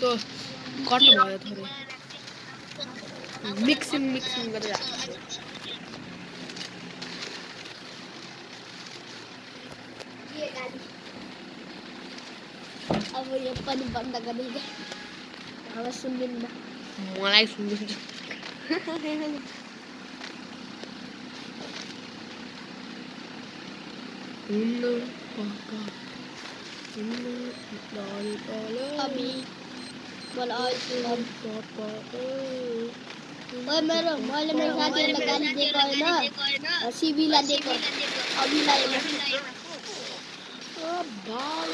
यस्तो कट भयो थोरै मिक्सिङ गरेर राख्छु अब यो पनि बन्द गरिदिए अब सुन्दिन मलाई सुन्दिन्छ अभी बोला ओए मेरो मैले मेरो साथीहरुलाई गाली दिएको हैन सिबीलाई दिएको अभिलाई ओ भाइ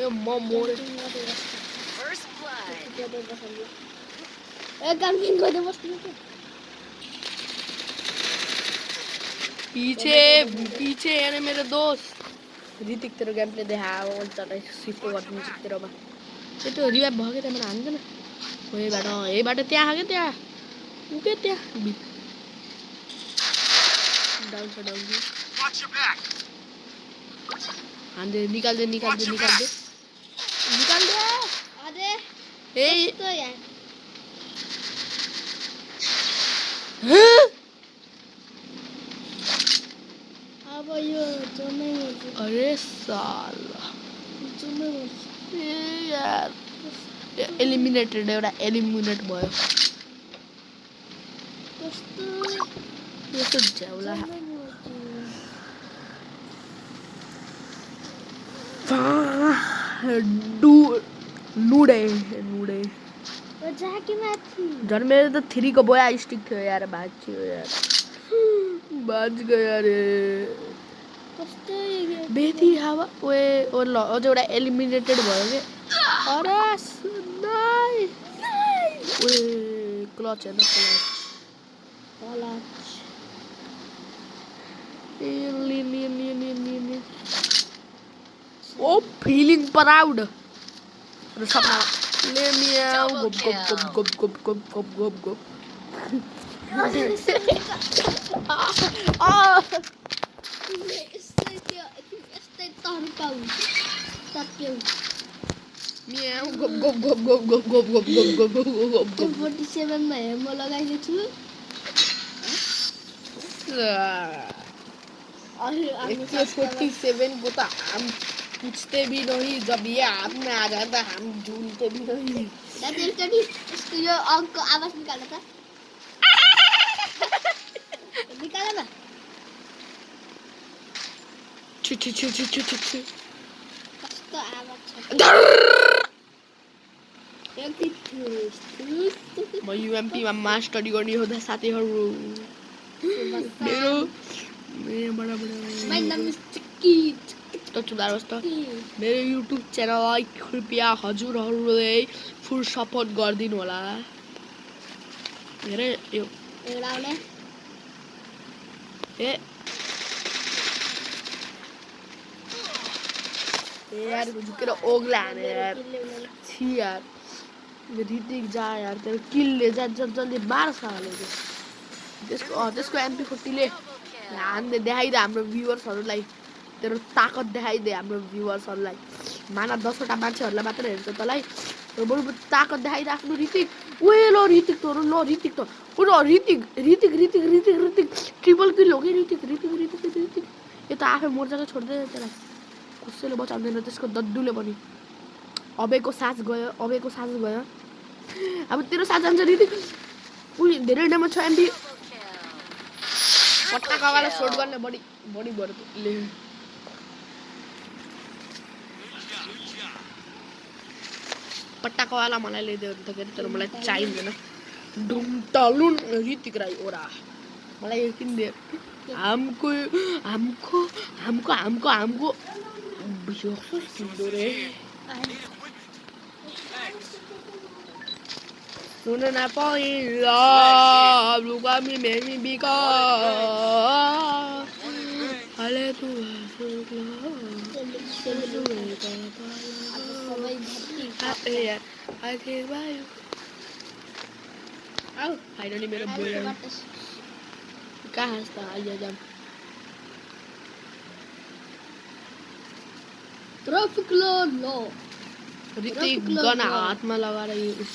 यो म मोरे First blood. ए कैंपिंग को दे बस्नु पीछे है ना मेरे दोस्त ऋतिक तेरो गेम प्ले देखा वो चला शिफ्ट गर्नु छ तेरोमा त्यो रिवाइभ भयो के त्यहाँ हान्दैन हो यही बाटो त्यहाँ आगे त्यहाँ उके त्यहाँ डाउन छ डाउन हान्दे निकाल दे अरे ए तो यार अब यो चोमै अरे साला चोमै ए यार एलिमिनेटेड एउटा एलिमिनेट भयो कस्तो झ्याउला नुडे जाके माथि झन् मेरो त 3 को बोया स्टिक थियो यार भाग्यो यार बाज गयो रे कस्तो बेथी हावा ओए ओ ल अझ एउटा एलिमिनेटेड भयो के अरे नाइ ओए क्लच है ना क्लच ओ फीलिंग प्राउड र सपना ले मियाउ गप यस्तै तर्काउ तक्यौ मियाउ गप 47 मा म लगाएको छु अरे 47 को तो हम पूछते भी नहीं जब ये हाथ में आ जाता हम ढूंढते भी नहीं दादी चटी इसको यो अंक आवाज निकालो त निकाल ना छु कस्तो आवाज छ यति म युएमपी मा मास्टरी गर्ने हो साथीहरु मेरो बडा My name is Chicky. तो चुदारोस् त मेरो युट्युब च्यानललाई कृपया हजुरहरुले फुल सपोर्ट गर्दिनु होला हेरे यो एउटाले ए यार झुकेर ओग्ला हाने यार छी यार ऋतिक जा यार तेरो किलले जा जल्दी मार साले त्यसको MP40 ले हान्ने देखाइदे हाम्रो भ्युअर्सहरुलाई तेरो ताकत देखाइदे हाम्रो भ्युअर्सहरुलाई माना 10 वटा मान्छेहरुलाई मात्र हेर्छ तलाई र बरु ताकत देखाइदे आफ्नो ऋतिक ओए ल ऋतिक त ओ ऋतिक ट्रिपल किल हो के ऋतिक यो त आफै मोर्चाको छोड्दै त्यसलाई कसैले बचाउँदैन त्यसको दद्दुले पनि अबेको सास गयो अब तेरो साथ जान्छ ऋतिक उही धेरै डेमा छ MP पट्टाकावाला शॉट गर्ने बडी भर्ले पट्टाकावाला मलाई ल्याइदियो त के तर मलाई चाहिँदैन ढुम्टालुन ऋतिक राई ओरा मलाई यो किन दे हमको बियोक्स किन्दो रे सुन न पहिला लुगा मी मेमी बिका अले तू यार आके भाइ आउ फाइनली मेरो बोय कहाँ है आइए जाम ट्रैफिक लो ऋतिक गन हातमा लगाएर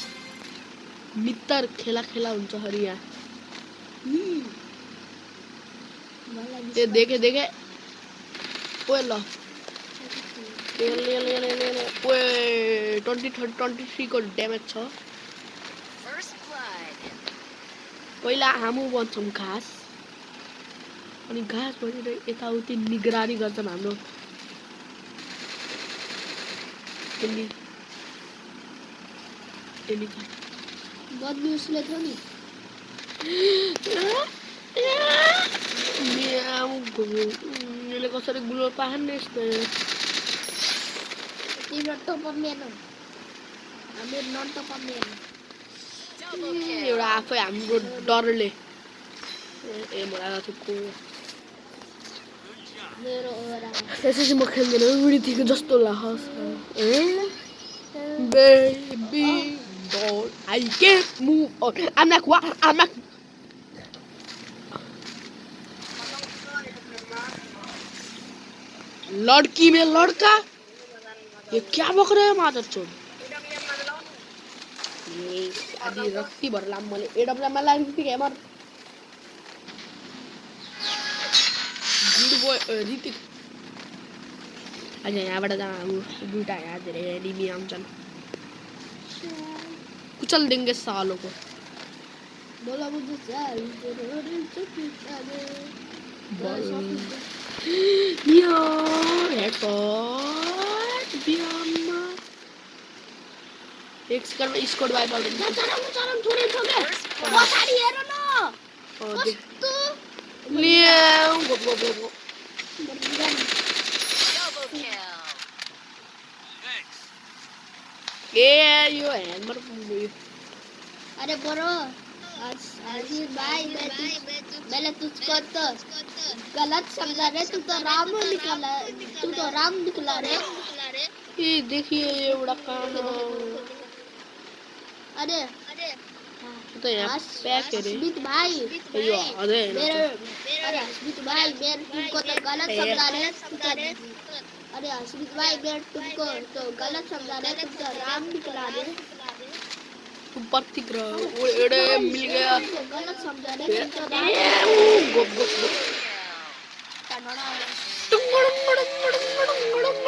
मित्र खेला खेला हुन्छ हरि यहाँ ए देखे देखे ओए ल ओए 23 को ड्यामेज छ First blood. पहिला हामी बन्छौँ घाँस अनि घाँस भनेर यताउति निगरानी गर्छन् हाम्रो बदली उसले थियो नि यसले कसरी गुलो पाहान्ने यस्तो तिम्रो टपअप मेन हो हाम्रो नन टपअप मेन Double kill. एउटा आफै हाम्रो डरले ए मलाई थुक्को मेरो ओरा त्यसपछि म खेल्दैन ऋतिक जस्तो लाग्छ Baby doll, I can't move on. I'm not what? I'm not. लड़की में लड़का ये क्या बक रहे हैं मादर चोद ये अभी रक्ति भर लाम मले एडब्ल्यू में लाइन की कैमर गुड बॉय ऋतिक अजय यहाँ बड़ा जाना दूटा याद रहे डीबी आम चल कुचल देंगे सालों को बोला मुझे चल एक सेकंड में स्कोर वाइप आउट चरम थोड़े ठोके पछाडी हेर न कस्तो लियाउ गो Double kill. ए यो हैमर अरे बरो अजीत भाई मैंने तुझको तो गलत समझा रे तू तो राम निकला रे ये देखिए ये बड़ा कान अरे तो यहाँ पैक है रे स्मित भाई यो अरे अरे स्मित भाई मैं तुमको तो गलत समझा रे अरे स्मित भाई मैं तुमको तो गलत समझा रे तुम तो राम निकला रे ऊपर दिख रहा है वो एड़े मिल गया गलत समझा रे तुम तो राम गो गो Kill.